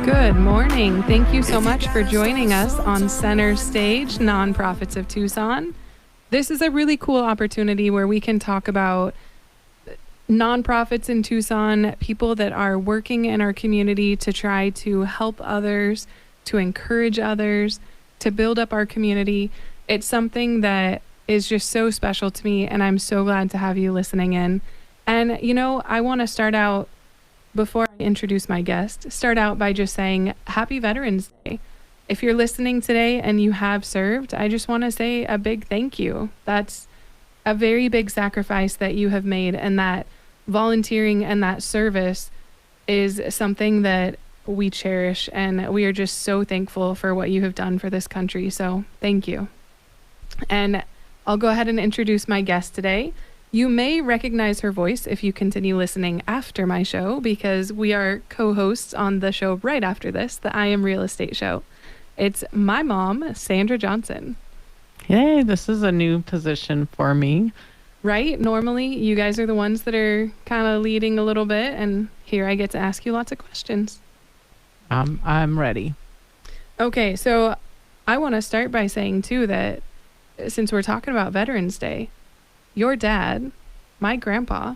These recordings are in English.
Good morning. Thank you so much for joining us on Center Stage, Nonprofits of Tucson. This is a really cool opportunity where we can talk about nonprofits in Tucson, people that are working in our community to try to help others, to encourage others, to build up our community. It's something that is just so special to me, and I'm so glad to have you listening in. And, I want to start out, before I introduce my guest, start out by just saying Happy Veterans Day. If you're listening today and you have served, I just want to say a big thank you. That's a very big sacrifice that you have made, and that volunteering and that service is something that we cherish, and we are just so thankful for what you have done for this country. So thank you. And I'll go ahead and introduce my guest today. You may recognize her voice if you continue listening after my show, because we are co-hosts on the show right after this, the I Am Real Estate show. It's my mom, Sandra Johnson. Hey, this is a new position for me. Right? Normally, you guys are the ones that are kind of leading a little bit, and here I get to ask you lots of questions. I'm ready. Okay, so I want to start by saying, too, that since we're talking about Veterans Day, your dad, my grandpa,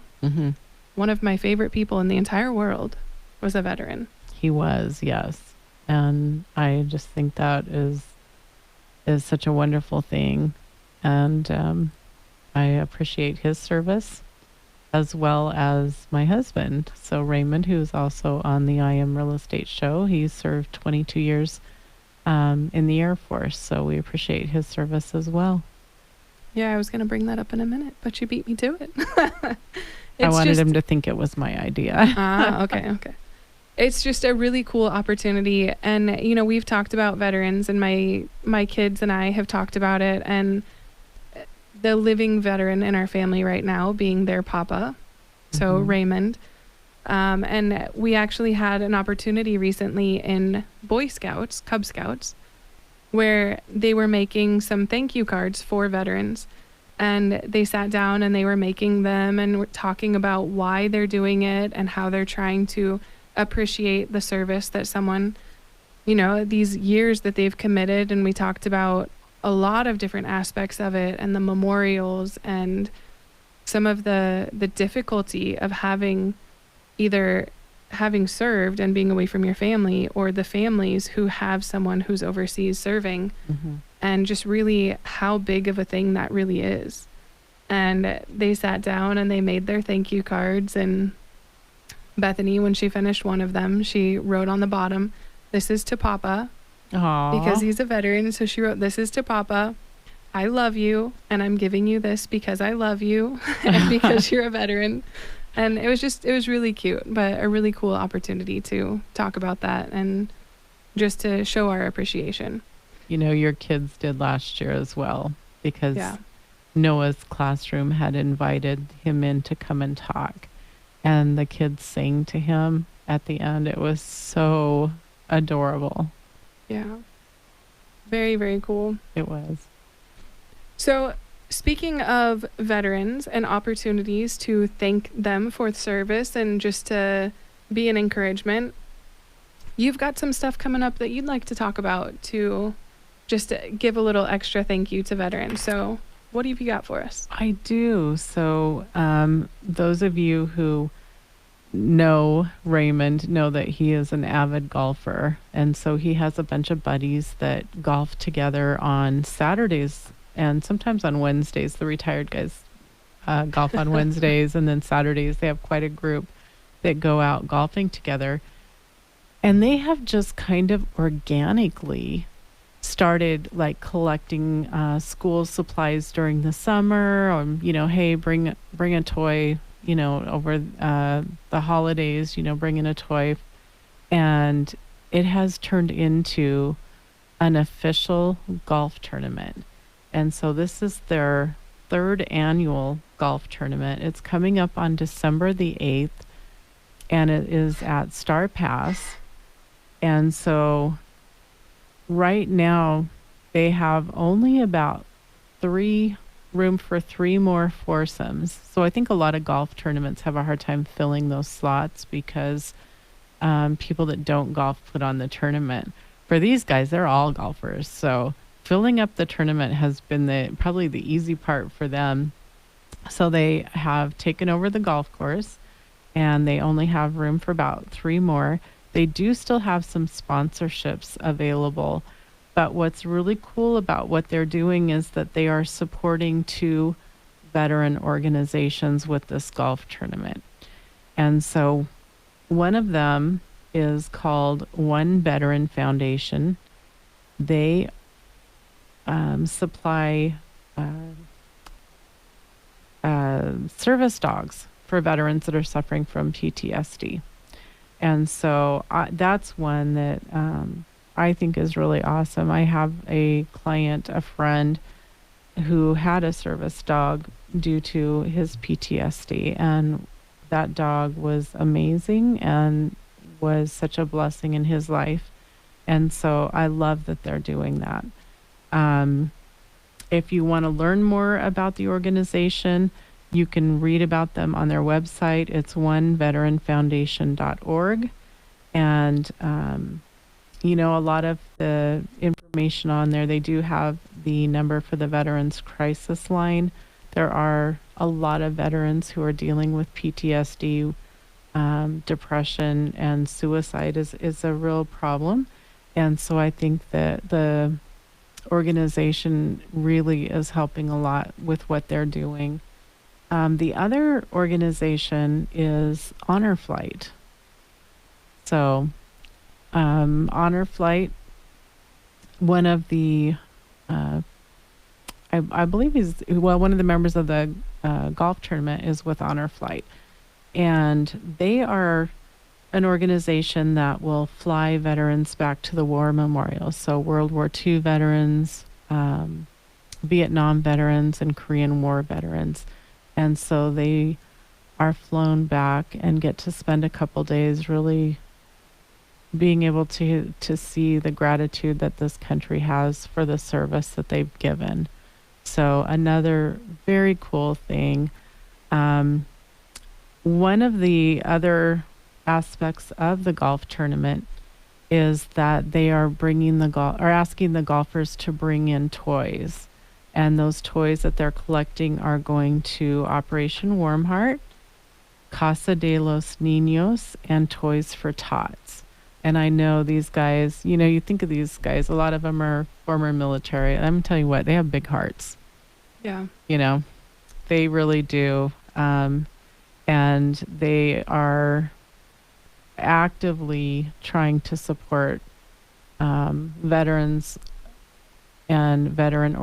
one of my favorite people in the entire world, was a veteran. He was, yes. And I just think that is such a wonderful thing. And I appreciate his service, as well as my husband. So Raymond, who's also on the I Am Real Estate show, he served 22 years in the Air Force. So we appreciate his service as well. Yeah, I was going to bring that up in a minute, but you beat me to it. I wanted him to think it was my idea. Okay. It's just a really cool opportunity. And, we've talked about veterans, and my kids and I have talked about it. And the living veteran in our family right now being their papa, so Raymond. And we actually had an opportunity recently in Boy Scouts, Cub Scouts, where they were making some thank you cards for veterans. And they sat down and they were making them and were talking about why they're doing it and how they're trying to appreciate the service that someone, these years that they've committed. And we talked about a lot of different aspects of it, and the memorials, and some of the difficulty of having served and being away from your family, or the families who have someone who's overseas serving, and just really how big of a thing that really is. And they sat down and they made their thank you cards, and Bethany, when she finished one of them, she wrote on the bottom, "This is to Papa." Aww. Because he's a veteran. So she wrote, "This is to Papa. I love you, and I'm giving you this because I love you and because you're a veteran." And it was really cute, but a really cool opportunity to talk about that and just to show our appreciation. Your kids did last year as well, because Noah's classroom had invited him in to come and talk. And the kids sang to him at the end. It was so adorable. Yeah. Very, very cool. It was. So speaking of veterans and opportunities to thank them for service and just to be an encouragement, you've got some stuff coming up that you'd like to talk about to just give a little extra thank you to veterans. So what have you got for us? I do. So those of you who know Raymond know that he is an avid golfer. And so he has a bunch of buddies that golf together on Saturdays and sometimes on Wednesdays. The retired guys golf on Wednesdays, and then Saturdays they have quite a group that go out golfing together. And they have just kind of organically started like collecting school supplies during the summer, or, hey, bring a toy, over the holidays, bring in a toy. And it has turned into an official golf tournament. And so this is their third annual golf tournament. It's coming up on December the 8th, and it is at Star Pass. And so right now they have only about room for 3 more foursomes. So I think a lot of golf tournaments have a hard time filling those slots because people that don't golf put on the tournament. For these guys, they're all golfers. So filling up the tournament has been probably the easy part for them. So they have taken over the golf course, and they only have room for about 3 more. They do still have some sponsorships available, but what's really cool about what they're doing is that they are supporting 2 veteran organizations with this golf tournament. And so one of them is called One Veteran Foundation. They supply service dogs for veterans that are suffering from PTSD. And so that's one that I think is really awesome. I have a client, a friend, who had a service dog due to his PTSD, and that dog was amazing and was such a blessing in his life. And so I love that they're doing that. If you want to learn more about the organization, you can read about them on their website. It's oneveteranfoundation.org. And, a lot of the information on there, they do have the number for the Veterans Crisis Line. There are a lot of veterans who are dealing with PTSD, depression, and suicide is a real problem. And so I think that the organization really is helping a lot with what they're doing. The other organization is Honor Flight. So, Honor Flight, one of the, I believe one of the members of the golf tournament is with Honor Flight. And they are an organization that will fly veterans back to the war memorials. So World War II veterans, Vietnam veterans, and Korean War veterans. And so they are flown back and get to spend a couple days really being able to see the gratitude that this country has for the service that they've given. So another very cool thing. One of the other aspects of the golf tournament is that they are asking the golfers to bring in toys. And those toys that they're collecting are going to Operation Warm Heart, Casa de los Niños, and Toys for Tots. And I know these guys, you think of these guys, a lot of them are former military. And I'm going to tell you what, they have big hearts. Yeah. They really do. And they are actively trying to support veterans and veteran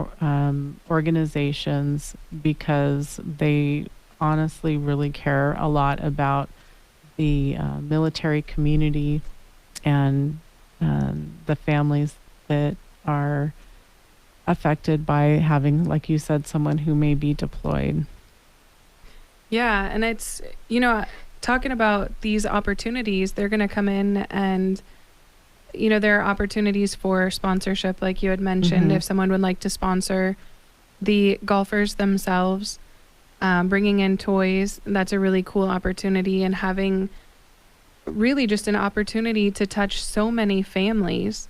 organizations, because they honestly really care a lot about the military community and the families that are affected by having, like you said, someone who may be deployed. Yeah, and it's, talking about these opportunities, they're going to come in and, there are opportunities for sponsorship, like you had mentioned. If someone would like to sponsor the golfers themselves, bringing in toys, that's a really cool opportunity, and having really just an opportunity to touch so many families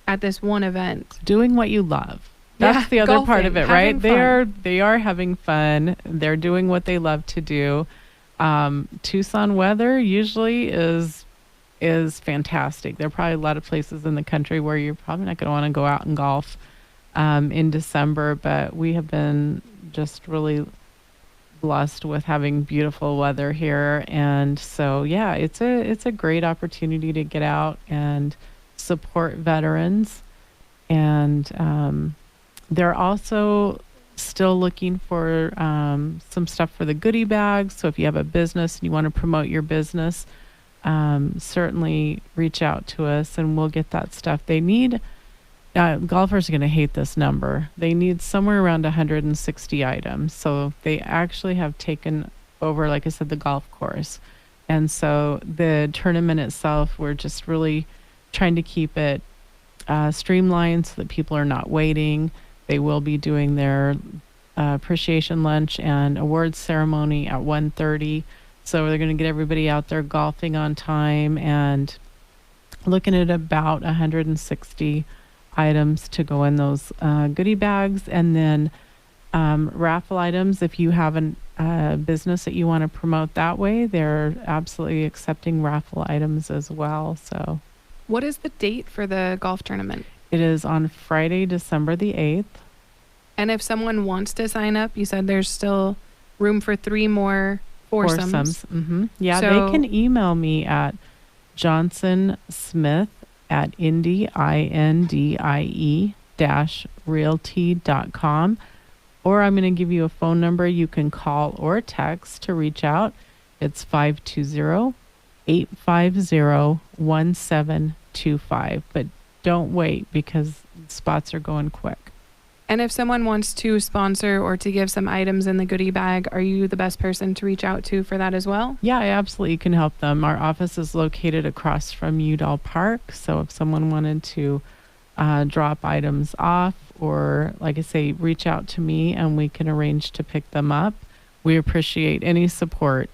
at this one event. Doing what you love. That's the other part of it, right? They are having fun. They're doing what they love to do. Tucson weather usually is fantastic. There are probably a lot of places in the country where you're probably not going to want to go out and golf in December, but we have been just really blessed with having beautiful weather here. And so, yeah, it's a great opportunity to get out and support veterans. And they're also still looking for some stuff for the goodie bags. So if you have a business and you want to promote your business, certainly reach out to us and we'll get that stuff. They need, golfers are going to hate this number. They need somewhere around 160 items. So they actually have taken over, like I said, the golf course. And so the tournament itself, we're just really trying to keep it streamlined so that people are not waiting. They will be doing their appreciation lunch and awards ceremony at 1:30. So they're going to get everybody out there golfing on time, and looking at about 160 items to go in those goodie bags. And then raffle items, if you have a business that you want to promote that way, they're absolutely accepting raffle items as well. So What is the date for the golf tournament? it is on Friday, December the 8th. And if someone wants to sign up, you said there's still room for 3 more foursomes. Yeah, So- they can email me at johnsonsmith at indie-realty.com, or I'm going to give you a phone number you can call or text to reach out. It's 520-850-1725. But don't wait, because spots are going quick. And if someone wants to sponsor or to give some items in the goodie bag, are you the best person to reach out to for that as well? Yeah, I absolutely can help them. Our office is located across from Udall Park. So if someone wanted to drop items off, or like I say, reach out to me and we can arrange to pick them up, we appreciate any support.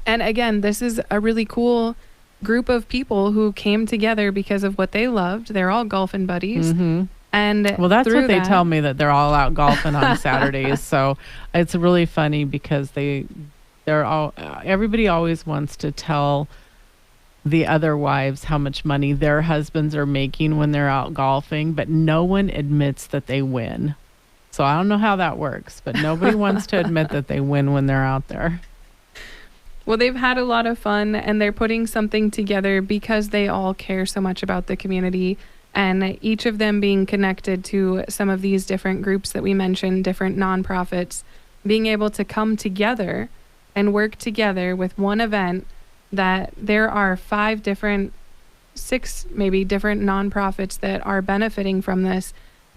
And again, this is a really cool group of people who came together because of what they loved. They're all golfing buddies. Mm-hmm. And Well, that's through what they that- tell me, that they're all out golfing on Saturdays. So it's really funny because they're all, everybody always wants to tell the other wives how much money their husbands are making when they're out golfing, but no one admits that they win. So I don't know how that works, but nobody wants to admit that they win when they're out there. Well, they've had a lot of fun, and they're putting something together because they all care so much about the community, and each of them being connected to some of these different groups that we mentioned, different nonprofits, being able to come together and work together with one event, that there are 6 maybe different nonprofits that are benefiting from this.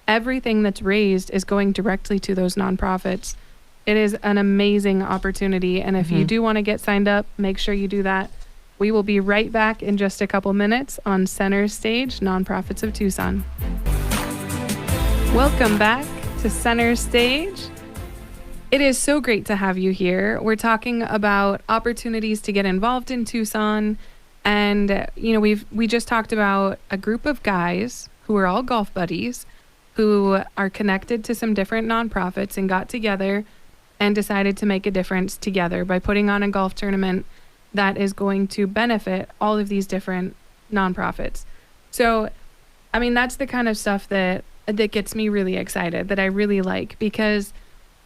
Everything that's raised is going directly to those nonprofits. It is an amazing opportunity. And if you do want to get signed up, make sure you do that. We will be right back in just a couple minutes on Center Stage, Nonprofits of Tucson. Welcome back to Center Stage. It is so great to have you here. We're talking about opportunities to get involved in Tucson. And, we just talked about a group of guys who are all golf buddies who are connected to some different nonprofits and got together and decided to make a difference together by putting on a golf tournament that is going to benefit all of these different nonprofits. So, that's the kind of stuff that gets me really excited, that I really like, because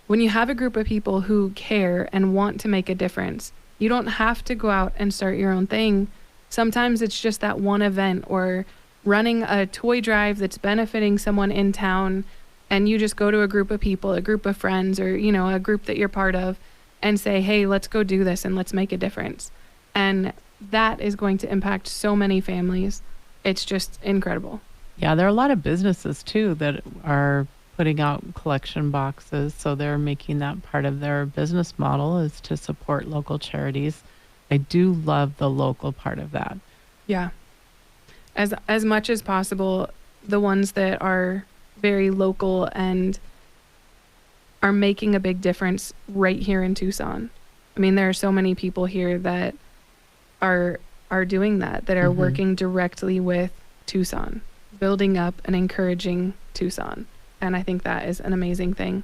when you have a group of people who care and want to make a difference, you don't have to go out and start your own thing. Sometimes it's just that one event, or running a toy drive that's benefiting someone in town, and you just go to a group of people, a group of friends, or, a group that you're part of, and say, hey, let's go do this and let's make a difference. And that is going to impact so many families. It's just incredible. Yeah, there are a lot of businesses too that are putting out collection boxes. So they're making that part of their business model, is to support local charities. I do love the local part of that. Yeah. As much as possible, the ones that are very local and are making a big difference right here in Tucson. There are so many people here that are doing that are working directly with Tucson, building up and encouraging Tucson. And I think that is an amazing thing.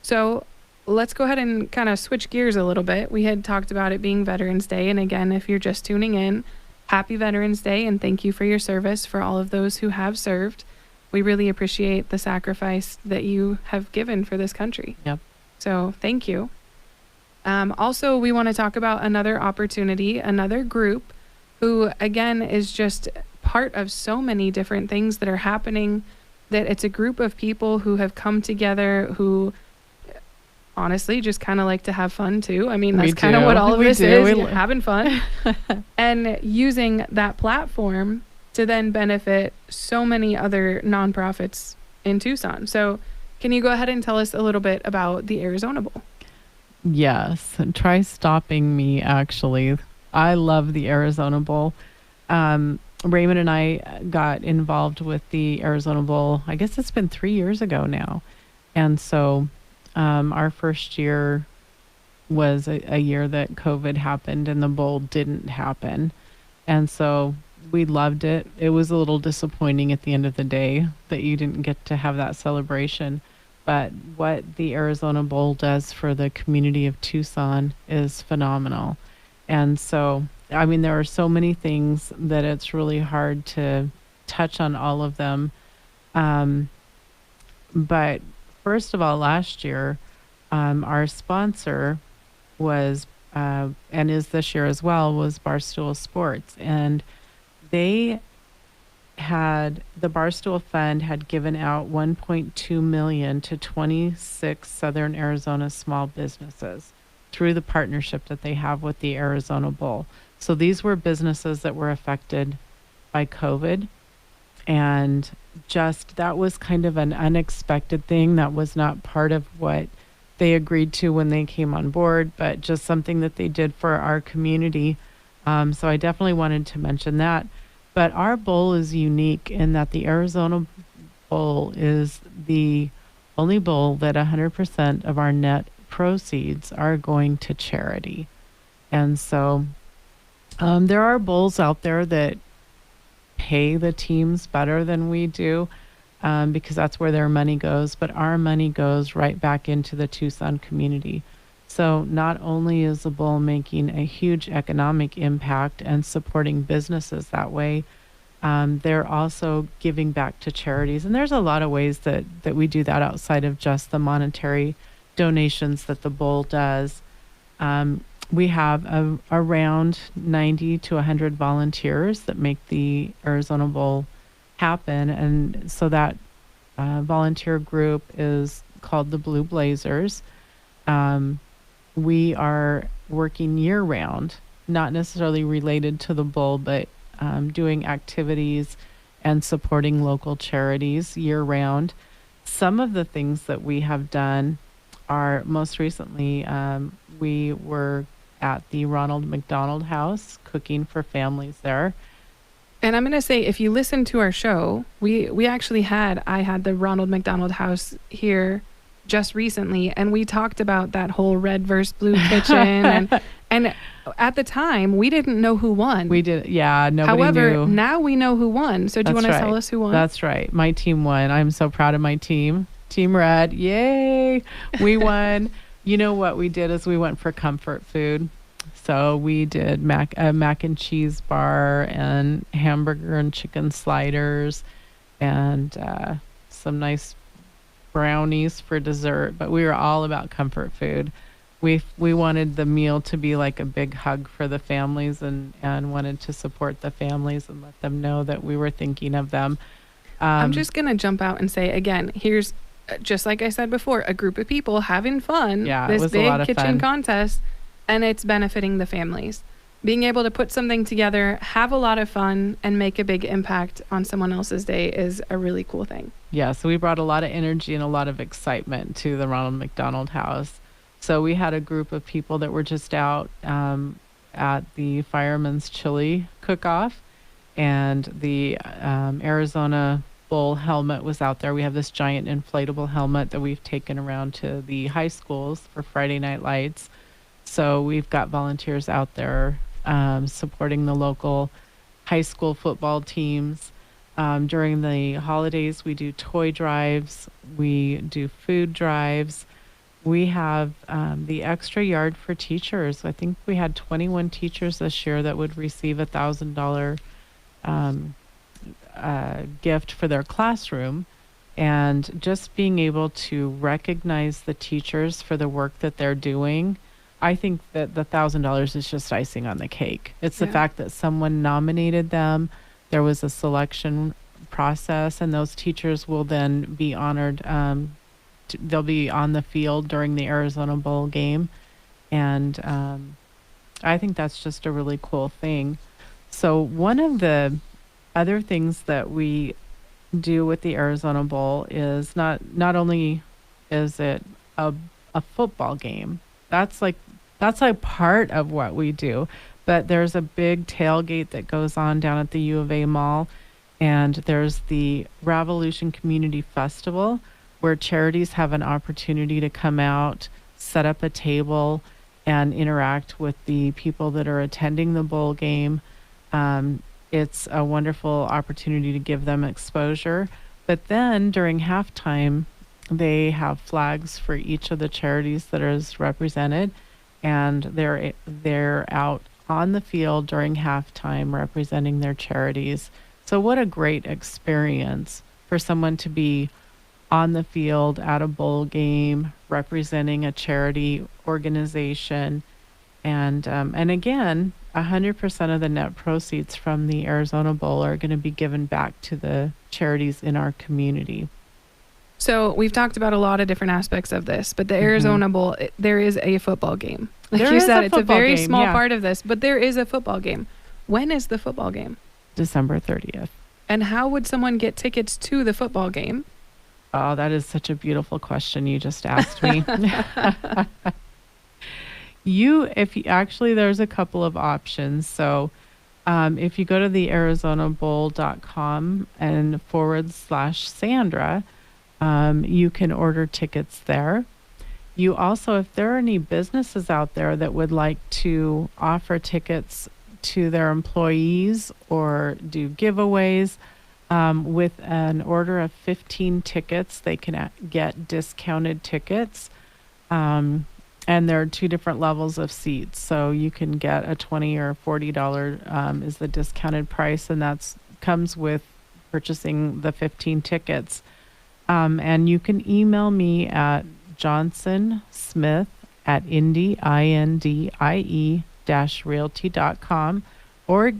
So let's go ahead and kind of switch gears a little bit. We had talked about it being Veterans Day. And again, if you're just tuning in, happy Veterans Day, and thank you for your service for all of those who have served. We really appreciate the sacrifice that you have given for this country. Yep. So thank you. Also, we want to talk about another opportunity, another group who, again, is just part of so many different things that are happening, that it's a group of people who have come together who honestly just kind of like to have fun too. That's kind of what all of this is, having fun and using that platform to then benefit so many other nonprofits in Tucson. So can you go ahead and tell us a little bit about the Arizona Bowl? Yes, and try stopping me, actually. I love the Arizona Bowl. Raymond and I got involved with the Arizona Bowl, I guess it's been 3 years ago now. And so our first year was a year that COVID happened and the bowl didn't happen. And so we loved it. It was a little disappointing at the end of the day that you didn't get to have that celebration. But what the Arizona Bowl does for the community of Tucson is phenomenal. And so, I mean, there are so many things that it's really hard to touch on all of them. But first of all, last year, our sponsor was, and is this year as well, was Barstool Sports. And they had, the Barstool Fund had given out $1.2 million to 26 Southern Arizona small businesses through the partnership that they have with the Arizona Bowl. So these were businesses that were affected by COVID. And just, that was kind of an unexpected thing. That was not part of what they agreed to when they came on board, but just something that they did for our community. So I definitely wanted to mention that. But our bowl is unique in that the Arizona Bowl is the only bowl that 100% of our net proceeds are going to charity. And so there are bowls out there that pay the teams better than we do, because that's where their money goes. But our money goes right back into the Tucson community. So not only is the bowl making a huge economic impact and supporting businesses that way, they're also giving back to charities. And there's a lot of ways that we do that outside of just the monetary donations that the bowl does. We have around 90 to 100 volunteers that make the Arizona Bowl happen. And so that volunteer group is called the Blue Blazers. We are working year round, not necessarily related to the bowl, but doing activities and supporting local charities year round. Some of the things that we have done are, most recently, we were at the Ronald McDonald House cooking for families there. And I'm going to say, if you listen to our show, we actually I had the Ronald McDonald House here just recently, and we talked about that whole red versus blue kitchen. and at the time, we didn't know who won. We did, yeah, nobody However, knew. now we know who won. So do you want to tell us who won? That's right. My team won. I'm so proud of my team. Team Red, yay! We won. You know what we did is we went for comfort food. So we did mac and cheese bar and hamburger and chicken sliders and some nice brownies for dessert. But we were all about comfort food. We wanted the meal to be like a big hug for the families and wanted to support the families and let them know that we were thinking of them. I'm just going to jump out and say, again, here's, just like I said before, a group of people having fun. Yeah, this it was big a lot of kitchen fun. contest, and it's benefiting the families. Being able to put something together, have a lot of fun, and make a big impact on someone else's day is a really cool thing. Yeah, so we brought a lot of energy and a lot of excitement to the Ronald McDonald House. So we had a group of people that were just out at the Fireman's Chili Cook-Off, and the Arizona Bowl helmet was out there. We have this giant inflatable helmet that we've taken around to the high schools for Friday Night Lights. So we've got volunteers out there supporting the local high school football teams. During the holidays, we do toy drives. We do food drives. We have the extra yard for teachers. I think we had 21 teachers this year that would receive a $1,000 gift for their classroom. And just being able to recognize the teachers for the work that they're doing, I think that the $1,000 is just icing on the cake. It's the fact that someone nominated them. There was a selection process, and those teachers will then be honored. They'll be on the field during the Arizona Bowl game. And I think that's just a really cool thing. So one of the other things that we do with the Arizona Bowl is not only is it a football game. That's like part of what we do. But there's a big tailgate that goes on down at the U of A Mall. And there's the Revolution Community Festival, where charities have an opportunity to come out, set up a table, and interact with the people that are attending the bowl game. It's a wonderful opportunity to give them exposure. But then during halftime, they have flags for each of the charities that is represented, and they're out on the field during halftime representing their charities. So what a great experience for someone to be on the field at a bowl game representing a charity organization. And again, 100% of the net proceeds from the Arizona Bowl are going to be given back to the charities in our community. So we've talked about a lot of different aspects of this, but the Arizona Bowl, there is a football game. Like you said, it's a very small part of this, but there is a football game. When is the football game? December 30th. And how would someone get tickets to the football game? Oh, that is such a beautiful question you just asked me. There's a couple of options. So if you go to the arizonabowl.com and /Sandra, you can order tickets there. You also, if there are any businesses out there that would like to offer tickets to their employees or do giveaways, with an order of 15 tickets, they can get discounted tickets. And there are 2 different levels of seats. So you can get a $20 or $40 is the discounted price, and that's comes with purchasing the 15 tickets. And you can email me at johnsonsmith@indie-realty.com, or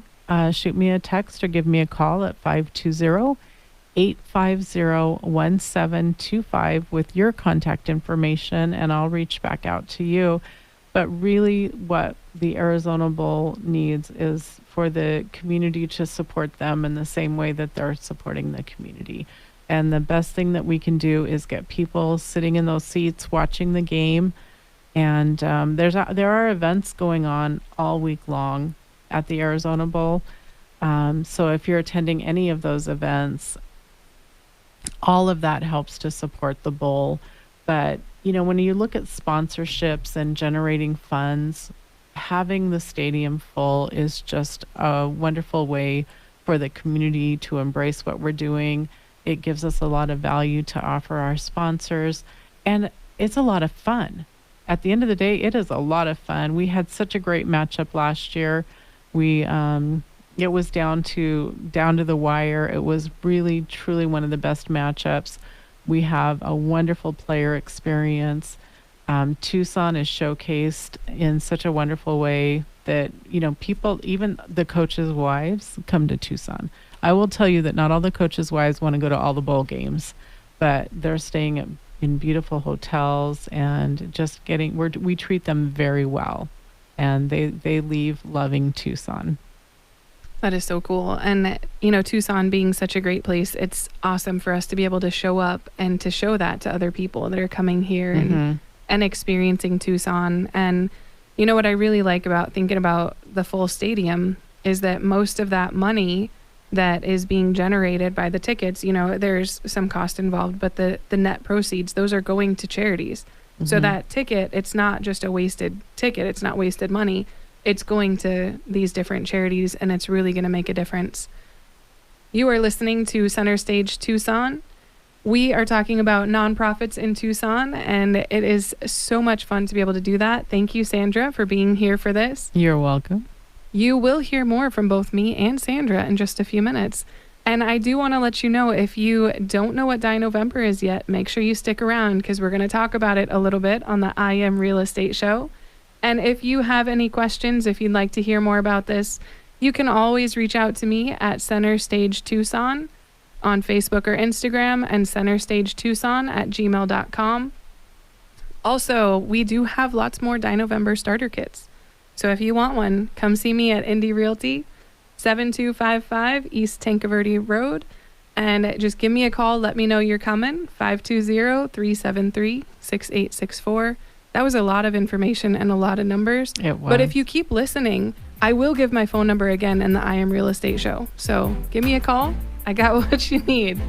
shoot me a text or give me a call at 520-850-1725 with your contact information, and I'll reach back out to you. But really what the Arizona Bowl needs is for the community to support them in the same way that they're supporting the community. And the best thing that we can do is get people sitting in those seats watching the game. And there are events going on all week long at the Arizona Bowl. So if you're attending any of those events, all of that helps to support the bowl. But, when you look at sponsorships and generating funds, having the stadium full is just a wonderful way for the community to embrace what we're doing. It gives us a lot of value to offer our sponsors, and it's a lot of fun. At the end of the day, it is a lot of fun. We had such a great matchup last year. It was down to the wire. It was really, truly one of the best matchups. We have a wonderful player experience. Tucson is showcased in such a wonderful way that, people, even the coaches' wives, come to Tucson. I will tell you that not all the coaches' wives want to go to all the bowl games, but they're staying in beautiful hotels and just we treat them very well, and they leave loving Tucson. That is so cool. And, Tucson being such a great place, it's awesome for us to be able to show up and to show that to other people that are coming here and experiencing Tucson. And, what I really like about thinking about the full stadium is that most of that money that is being generated by the tickets, there's some cost involved, but the net proceeds, those are going to charities. So that ticket, it's not just a wasted ticket. It's not wasted money. It's going to these different charities, and it's really going to make a difference. You are listening to Center Stage Tucson. We are talking about nonprofits in Tucson, and it is so much fun to be able to do that. Thank you, Sandra, for being here for this. You're welcome. You will hear more from both me and Sandra in just a few minutes. And I do want to let you know, if you don't know what Dinovember is yet, make sure you stick around, because we're going to talk about it a little bit on the I Am Real Estate Show. And if you have any questions, if you'd like to hear more about this, you can always reach out to me at Center Stage Tucson on Facebook or Instagram, and centerstagetucson@gmail.com. Also, we do have lots more Dinovember starter kits. So if you want one, come see me at Indie Realty, 7255 East Tancaverde Road, and just give me a call. Let me know you're coming, 520-373-6864. That was a lot of information and a lot of numbers. It was. But if you keep listening, I will give my phone number again in the I Am Real Estate Show. So give me a call. I got what you need.